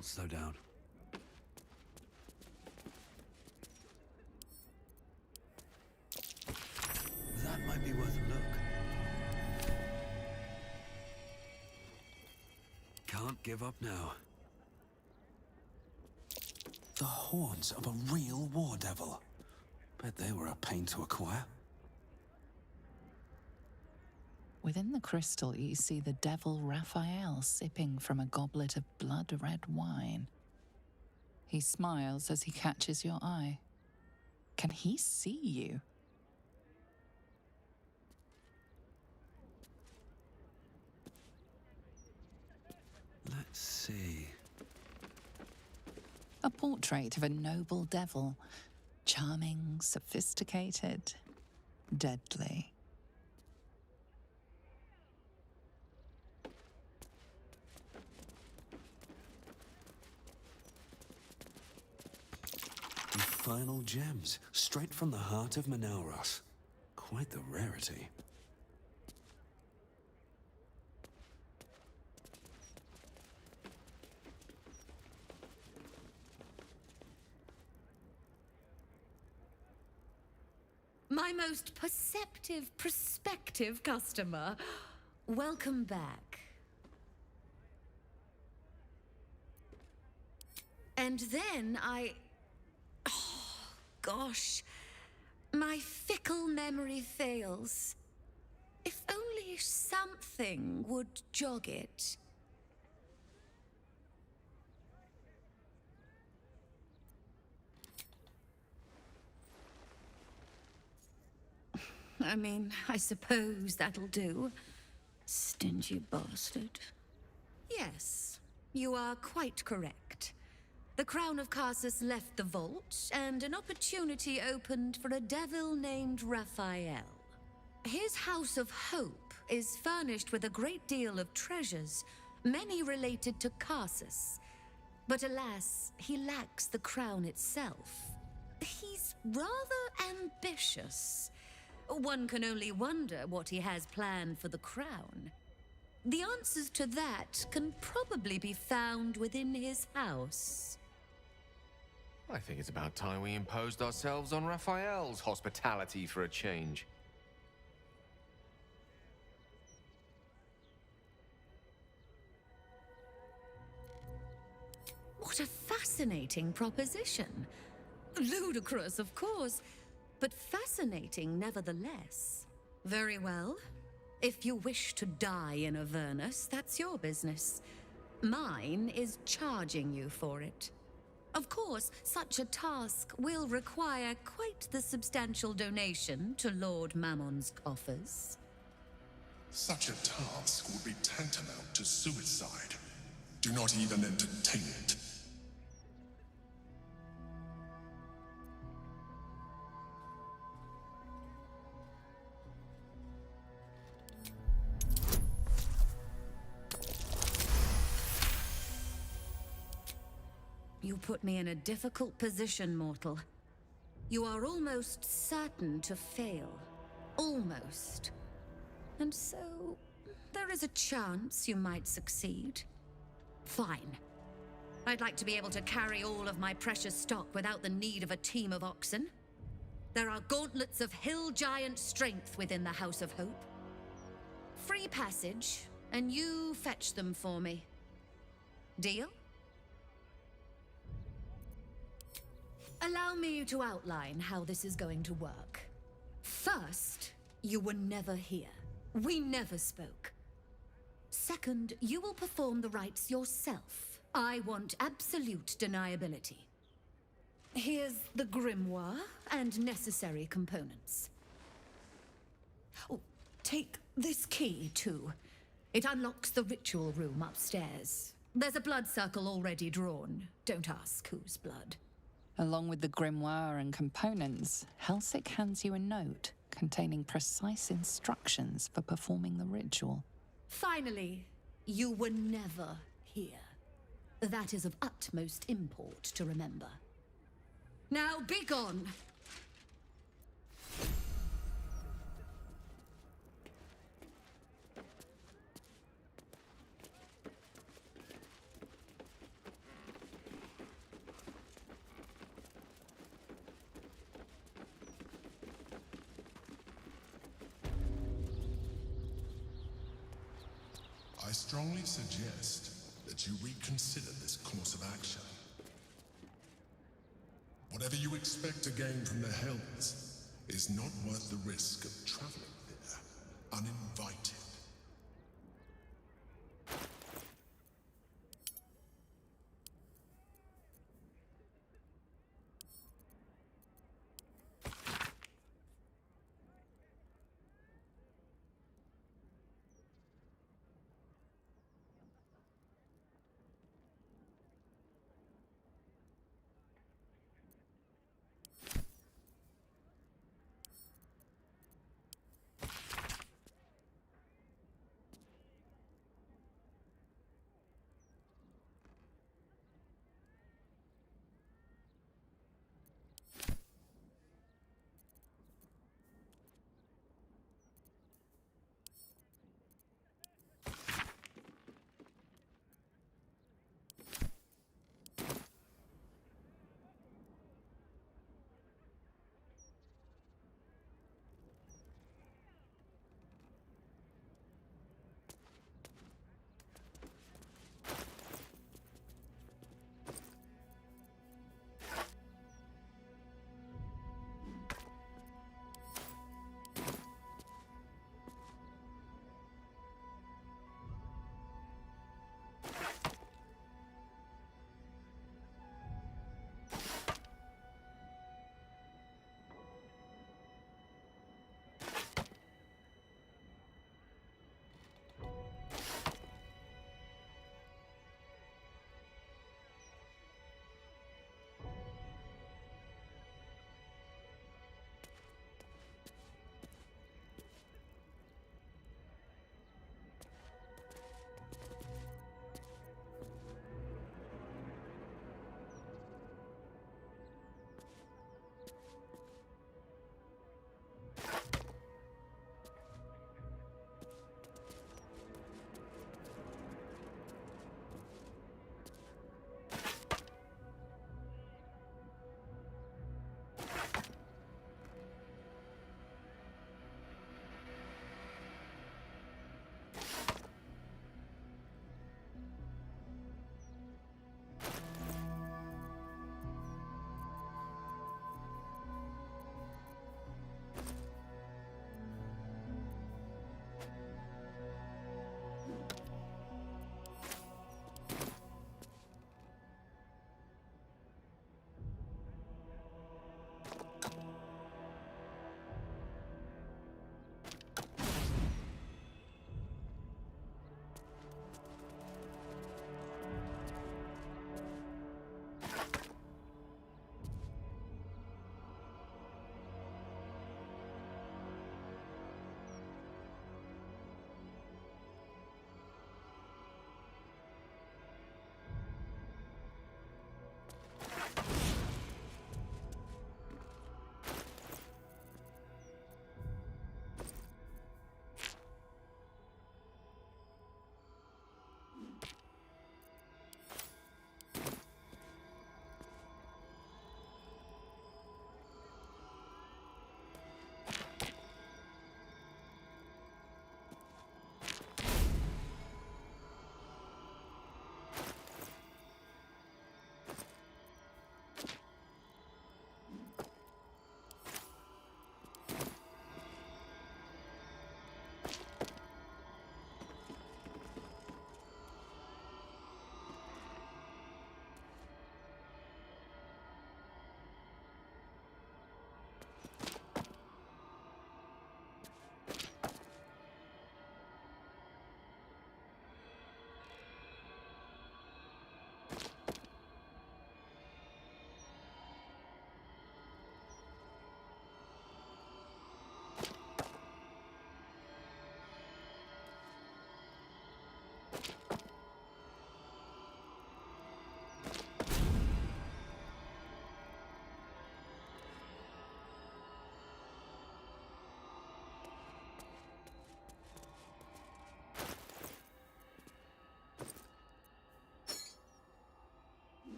can't slow down. That might be worth a look. Can't give up now. The horns of a real war devil. Bet they were a pain to acquire. Within the crystal, you see the devil Raphael sipping from a goblet of blood-red wine. He smiles as he catches your eye. Can he see you? Let's see. A portrait of a noble devil. Charming, sophisticated, deadly. Final gems, straight from the heart of Manelros. Quite the rarity. My most prospective customer. Welcome back. And then Gosh, my fickle memory fails. If only something would jog it. I mean, I suppose that'll do. Stingy bastard. Yes, you are quite correct. The Crown of Karsus left the vault, and an opportunity opened for a devil named Raphael. His House of Hope is furnished with a great deal of treasures, many related to Karsus. But alas, he lacks the crown itself. He's rather ambitious. One can only wonder what he has planned for the crown. The answers to that can probably be found within his house. I think it's about time we imposed ourselves on Raphael's hospitality for a change. What a fascinating proposition. Ludicrous, of course, but fascinating nevertheless. Very well. If you wish to die in Avernus, that's your business. Mine is charging you for it. Of course, such a task will require quite the substantial donation to Lord Mammon's coffers. Such a task would be tantamount to suicide. Do not even entertain it. You put me in a difficult position, mortal. You are almost certain to fail. Almost. And so, there is a chance you might succeed. Fine. I'd like to be able to carry all of my precious stock without the need of a team of oxen. There are gauntlets of hill giant strength within the House of Hope. Free passage, and you fetch them for me. Deal? Allow me to outline how this is going to work. First, you were never here. We never spoke. Second, you will perform the rites yourself. I want absolute deniability. Here's the grimoire and necessary components. Oh, take this key, too. It unlocks the ritual room upstairs. There's a blood circle already drawn. Don't ask whose blood. Along with the grimoire and components, Helsik hands you a note containing precise instructions for performing the ritual. Finally, you were never here. That is of utmost import to remember. Now be gone! I strongly suggest that you reconsider this course of action. Whatever you expect to gain from the Hells is not worth the risk of traveling there uninvited.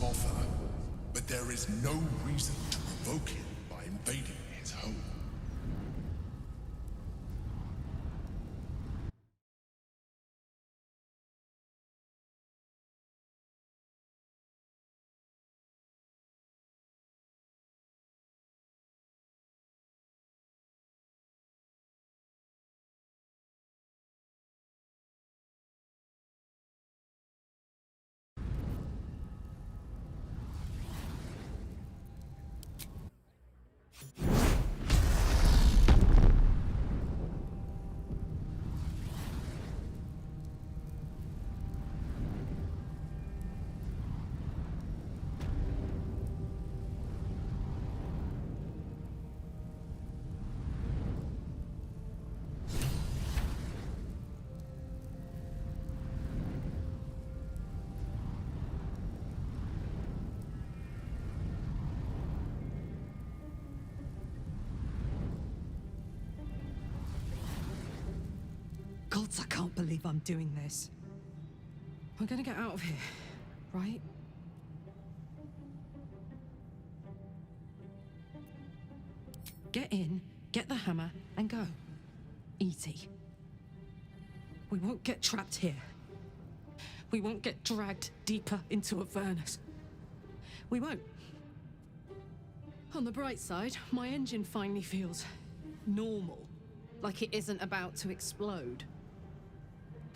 offer, but there is no reason to provoke him by invading his home. Gods, I can't believe I'm doing this. We're gonna get out of here, right? Get in, get the hammer, and go. Easy. We won't get trapped here. We won't get dragged deeper into Avernus. We won't. On the bright side, my engine finally feels normal. Like it isn't about to explode.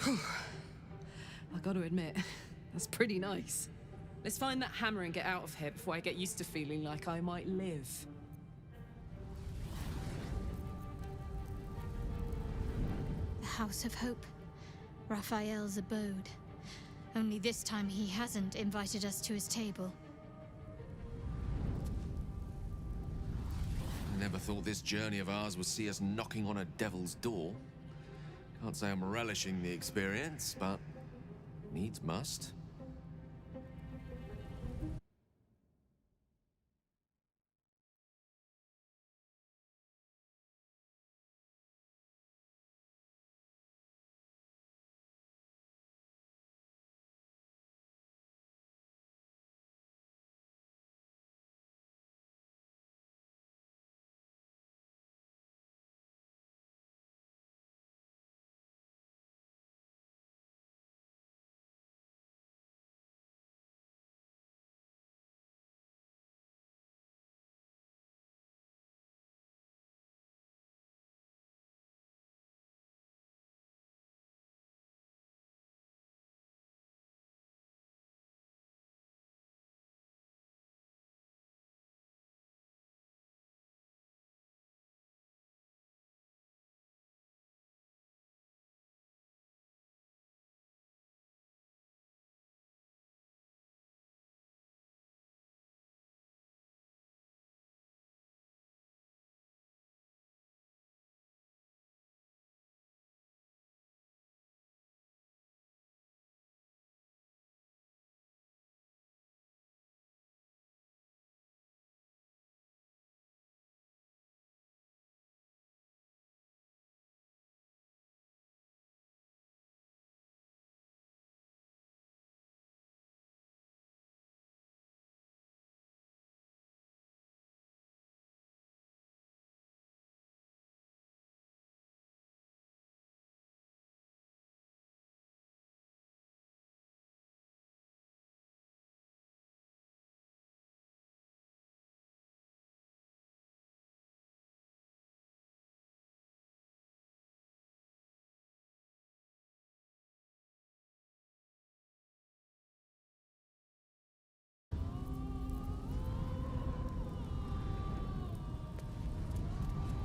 I gotta admit, that's pretty nice. Let's find that hammer and get out of here before I get used to feeling like I might live. The House of Hope. Raphael's abode. Only this time he hasn't invited us to his table. I never thought this journey of ours would see us knocking on a devil's door. Can't say I'm relishing the experience, but needs must.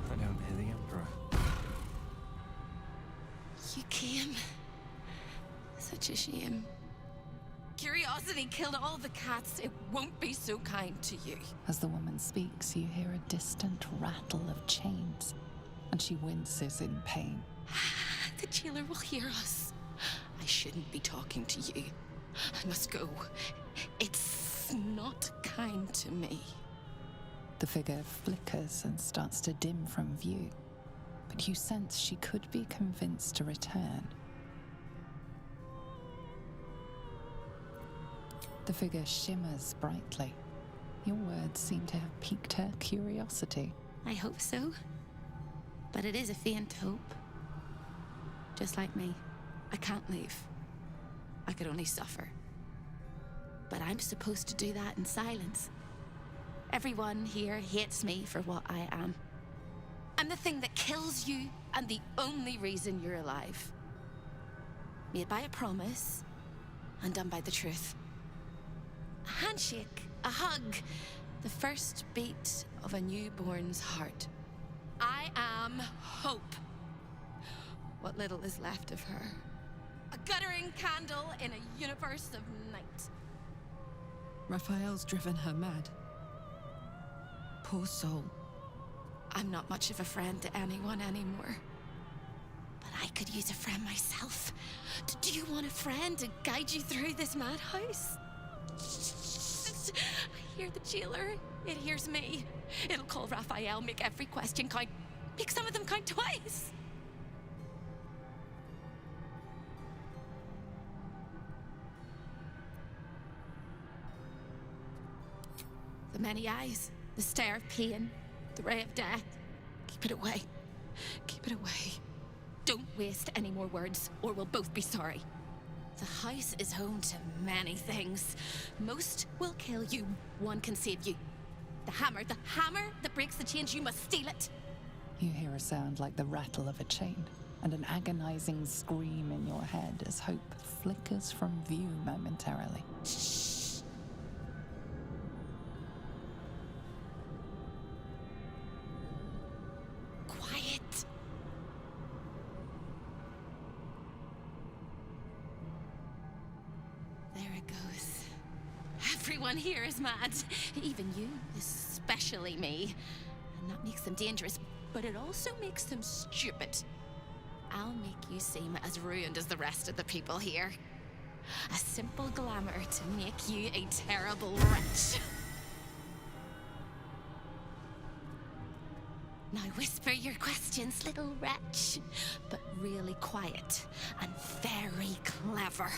I don't hear the Emperor. You came. Such a shame. Curiosity killed all the cats. It won't be so kind to you. As the woman speaks, you hear a distant rattle of chains, and she winces in pain. The jailer will hear us. I shouldn't be talking to you. I must go. It's not kind to me. The figure flickers and starts to dim from view, but you sense she could be convinced to return. The figure shimmers brightly. Your words seem to have piqued her curiosity. I hope so. But it is a faint hope. Just like me. I can't leave. I could only suffer. But I'm supposed to do that in silence. Everyone here hates me for what I am. I'm the thing that kills you and the only reason you're alive. Made by a promise and done by the truth. A handshake, a hug, the first beat of a newborn's heart. I am hope. What little is left of her. A guttering candle in a universe of night. Raphael's driven her mad. Poor soul. I'm not much of a friend to anyone anymore. But I could use a friend myself. Do you want a friend to guide you through this madhouse? I hear the jailer. It hears me. It'll call Raphael, make every question count. Make some of them count twice. The many eyes, the stare of pain, the ray of death. Keep it away. Keep it away. Don't waste any more words, or we'll both be sorry. The house is home to many things. Most will kill you, one can save you. The hammer that breaks the chains, you must steal it. You hear a sound like the rattle of a chain, and an agonizing scream in your head as hope flickers from view momentarily. Shh. Quiet. There it goes. Everyone here is mad. Even you, especially me. And that makes them dangerous, but it also makes them stupid. I'll make you seem as ruined as the rest of the people here. A simple glamour to make you a terrible wretch. Now whisper your questions, little wretch, but really quiet and very clever.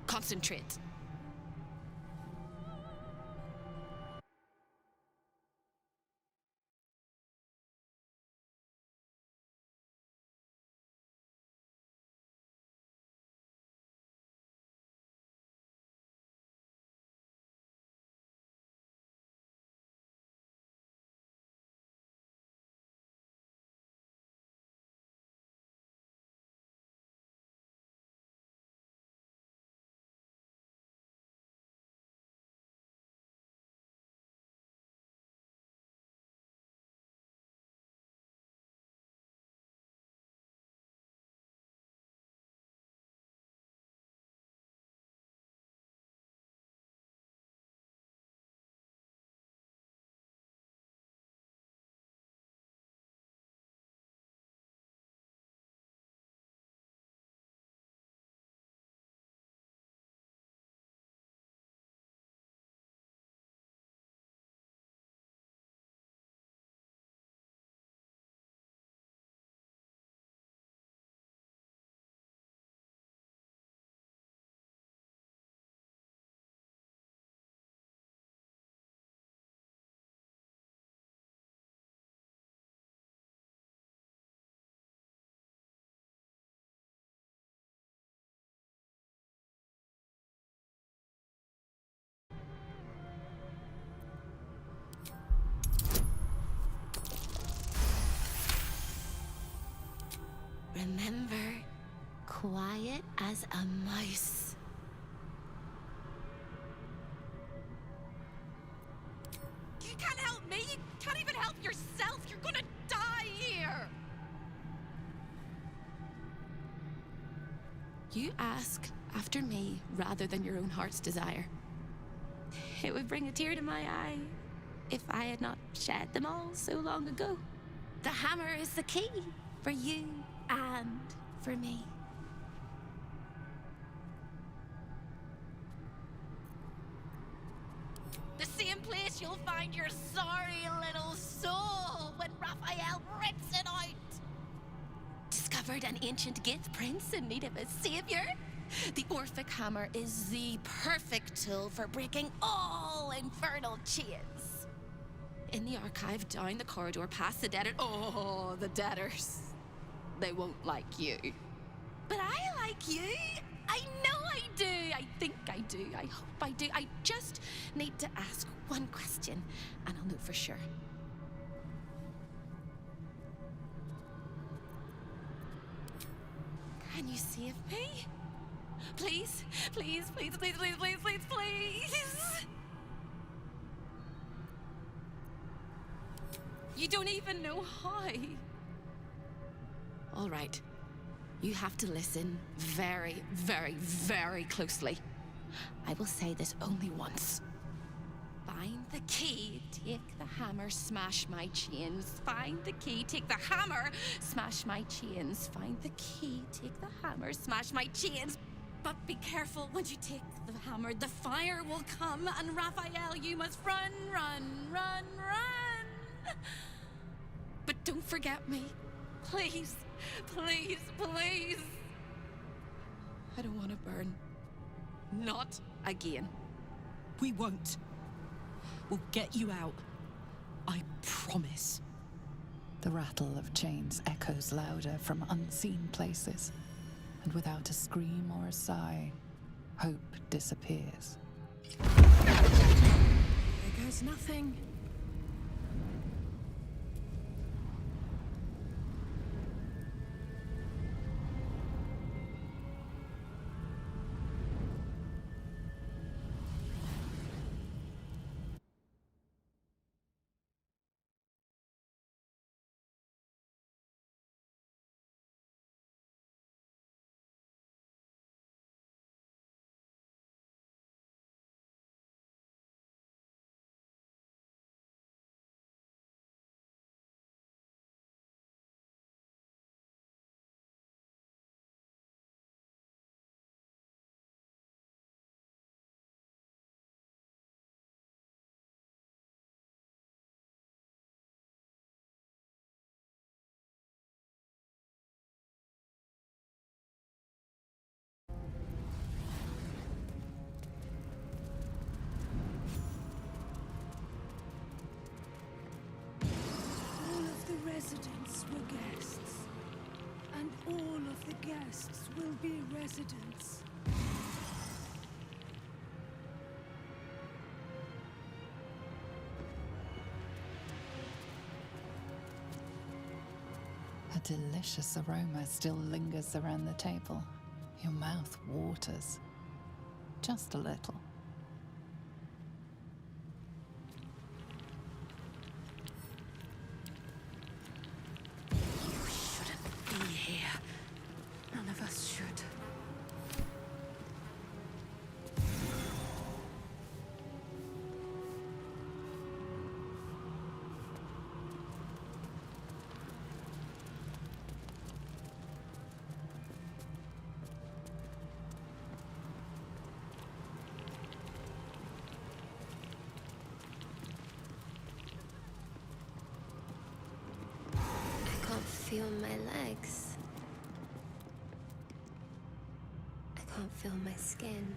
Concentrate. Remember, quiet as a mouse. You can't help me! You can't even help yourself! You're gonna die here! You ask after me rather than your own heart's desire. It would bring a tear to my eye if I had not shed them all so long ago. The hammer is the key for you and for me. The same place you'll find your sorry little soul when Raphael rips it out. Discovered an ancient gift prince in need of a savior. The Orphic hammer is the perfect tool for breaking all infernal chains. In the archive, down the corridor, past the debtor. Oh, the debtors. They won't like you. But I like you. I know I do. I think I do. I hope I do. I just need to ask one question, and I'll know for sure. Can you save me? Please, please, please, please, please, please, please, please. You don't even know how. All right. You have to listen very, very, very closely. I will say this only once. Find the key, take the hammer, smash my chains. Find the key, take the hammer, smash my chains. Find the key, take the hammer, smash my chains. But be careful, when you take the hammer, the fire will come, and Raphael, you must run, run, run, run. But don't forget me. Please, please, please. I don't want to burn. Not again. We won't. We'll get you out. I promise. The rattle of chains echoes louder from unseen places, and without a scream or a sigh, hope disappears. There goes nothing. Residents were guests, and all of the guests will be residents. A delicious aroma still lingers around the table. Your mouth waters. Just a little. Feel my legs. I can't feel my skin.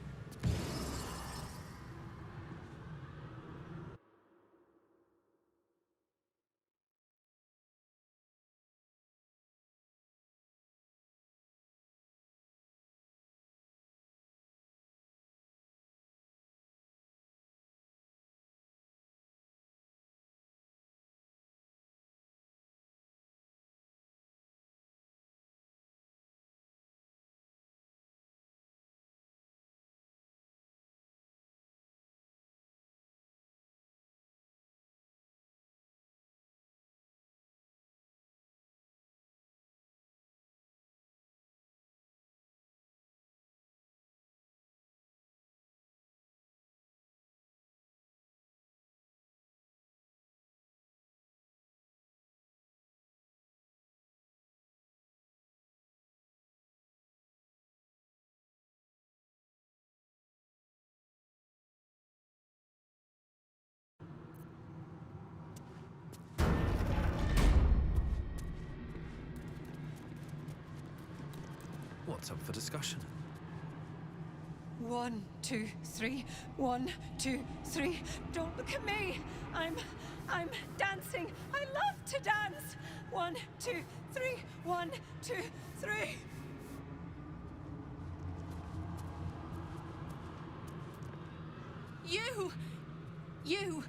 What's up for discussion? 1, 2, 3. 1, 2, 3. Don't look at me. I'm dancing. I love to dance. 1, 2, 3. 1, 2, 3. You.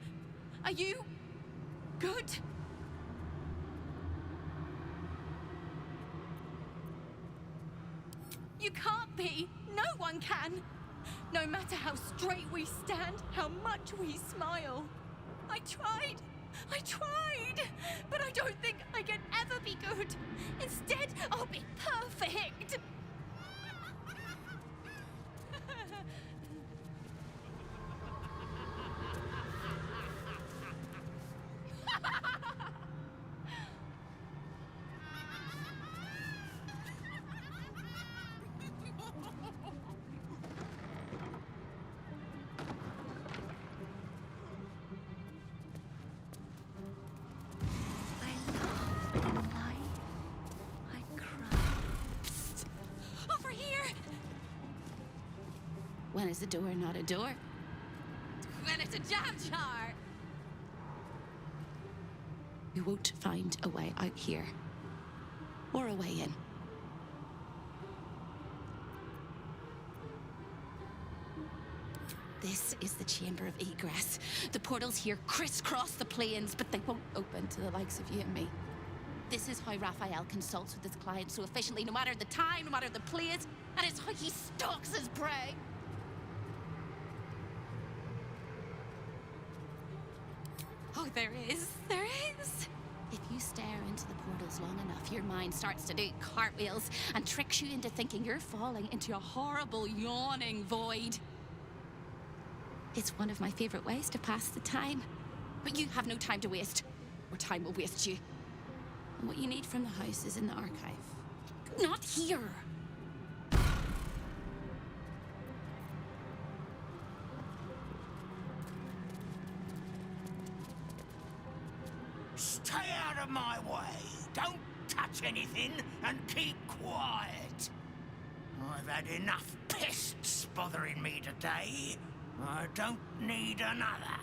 Are you good? You can't be. No one can. No matter how straight we stand, how much we smile. I tried, but I don't think I can ever be good. Instead, I'll be perfect. I laughed in life. I cried. Over here! When is a door not a door? When it's a jam jar! You won't find a way out here. Or a way in. This is the chamber of egress. The portals here crisscross the planes, but they won't open to the likes of you and me. This is how Raphael consults with his clients so efficiently, no matter the time, no matter the place, and it's how he stalks his prey. Oh, there is. If you stare into the portals long enough, your mind starts to do cartwheels and tricks you into thinking you're falling into a horrible, yawning void. It's one of my favorite ways to pass the time. But you have no time to waste, or time will waste you. And what you need from the house is in the archive. Not here! Stay out of my way. Don't touch anything and keep quiet. I've had enough pests bothering me today. I don't need another.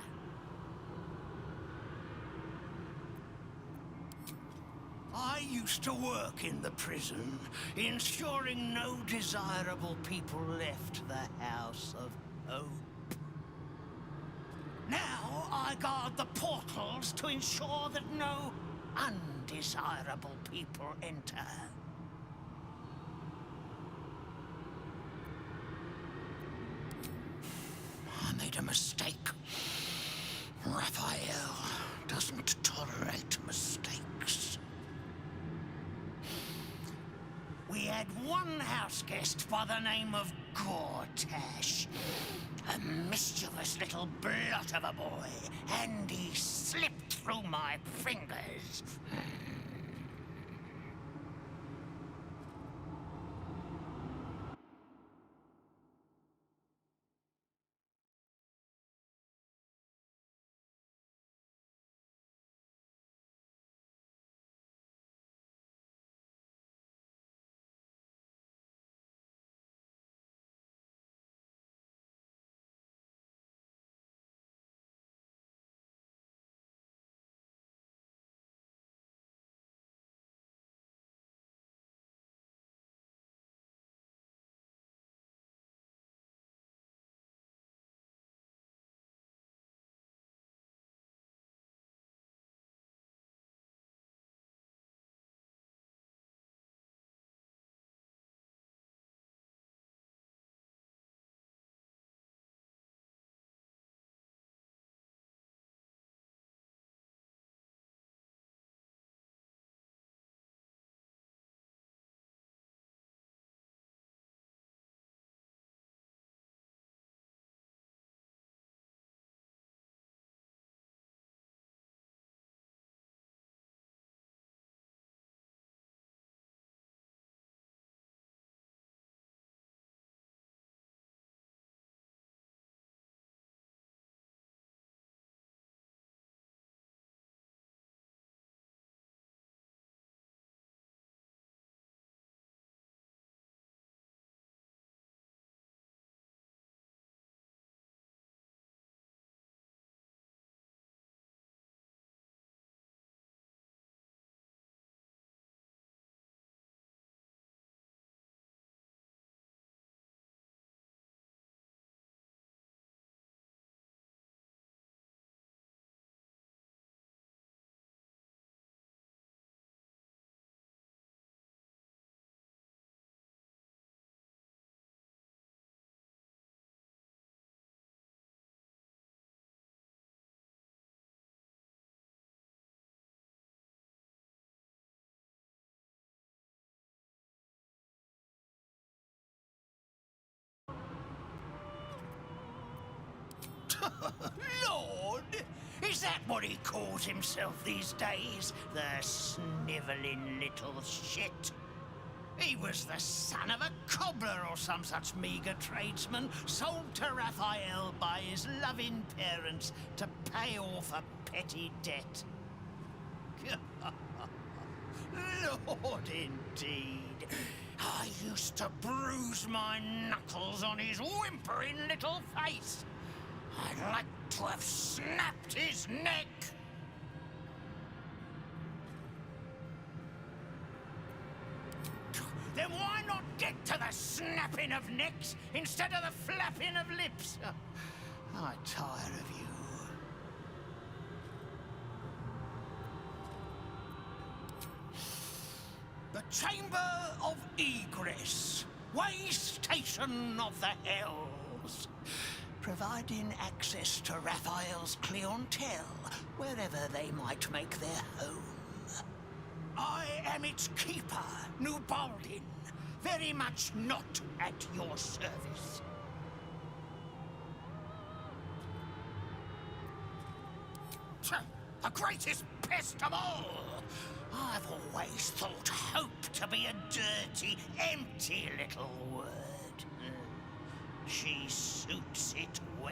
I used to work in the prison, ensuring no desirable people left the House of Hope. Now I guard the portals to ensure that no undesirable people enter. I made a mistake. Raphael doesn't tolerate mistakes. We had one house guest by the name of Gortash. A mischievous little blot of a boy, and he slipped through my fingers. Lord! Is that what he calls himself these days? The snivelling little shit. He was the son of a cobbler or some such meagre tradesman, sold to Raphael by his loving parents to pay off a petty debt. Lord, indeed. I used to bruise my knuckles on his whimpering little face. I'd like to have snapped his neck. Then why not get to the snapping of necks instead of the flapping of lips? I tire of you. The Chamber of Egress, way station of the Hells, providing access to Raphael's clientele wherever they might make their home. I am its keeper, New Baldin, very much not at your service. The greatest pest of all! I've always thought hope to be a dirty, empty little word. She suits it well.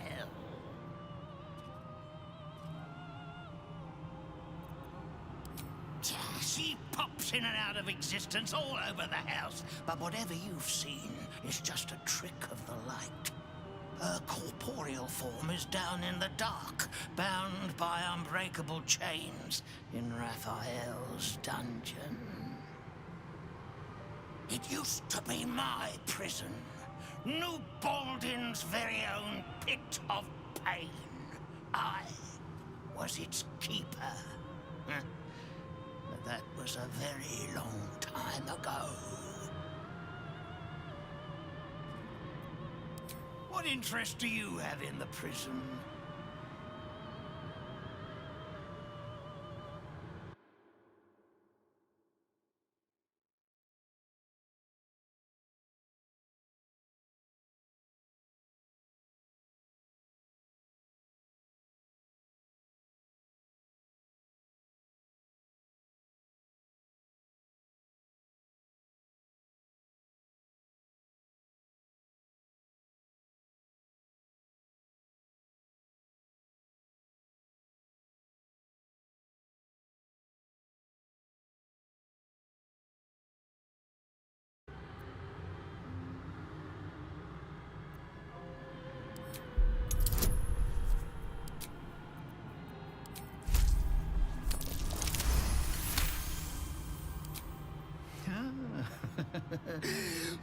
She pops in and out of existence all over the house, but whatever you've seen is just a trick of the light. Her corporeal form is down in the dark, bound by unbreakable chains in Raphael's dungeon. It used to be my prison, New Baldin's very own pit of pain. I was its keeper. But that was a very long time ago. What interest do you have in the prison?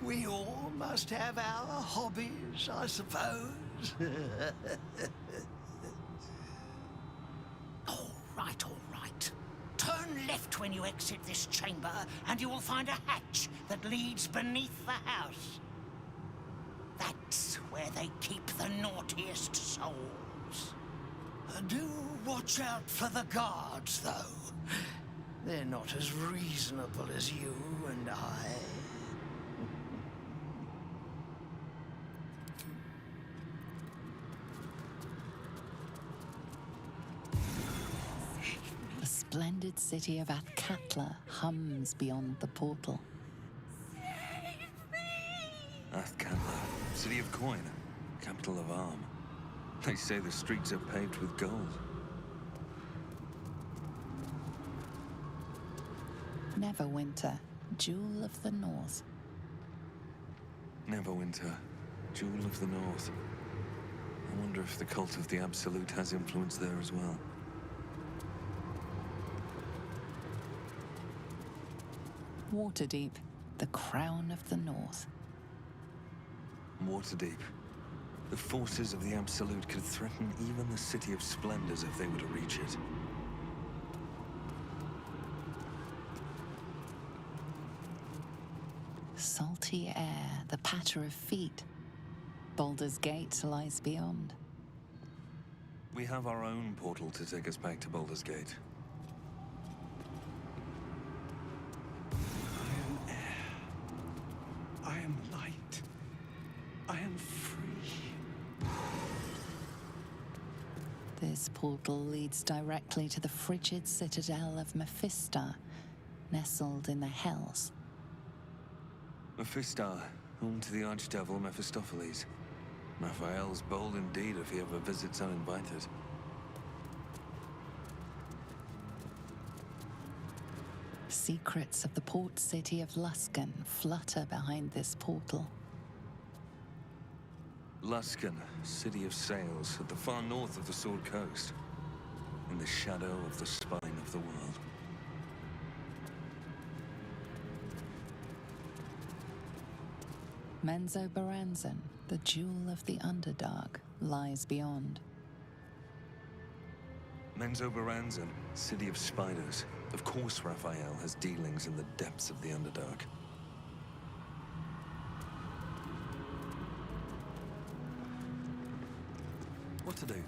We all must have our hobbies, I suppose. All right. Turn left when you exit this chamber, and you will find a hatch that leads beneath the house. That's where they keep the naughtiest souls. Do watch out for the guards, though. They're not as reasonable as you and I. The splendid city of Athkatla hums beyond the portal. Athkatla, city of coin, capital of Arm. They say the streets are paved with gold. Neverwinter, Jewel of the North. Neverwinter, Jewel of the North. I wonder if the cult of the Absolute has influence there as well. Waterdeep, the crown of the North. Waterdeep. The forces of the Absolute could threaten even the City of Splendors if they were to reach it. Salty air, the patter of feet. Baldur's Gate lies beyond. We have our own portal to take us back to Baldur's Gate. I am air. I am light. I am free. This portal leads directly to the frigid citadel of Mephista, nestled in the Hells. Mephista, home to the archdevil Mephistopheles. Raphael's bold indeed if he ever visits uninvited. Secrets of the port city of Luskan flutter behind this portal. Luskan, city of sails, at the far north of the Sword Coast, in the shadow of the spine of the world. Menzoberranzan, the jewel of the Underdark, lies beyond. Menzoberranzan, city of spiders. Of course Raphael has dealings in the depths of the Underdark. What to do?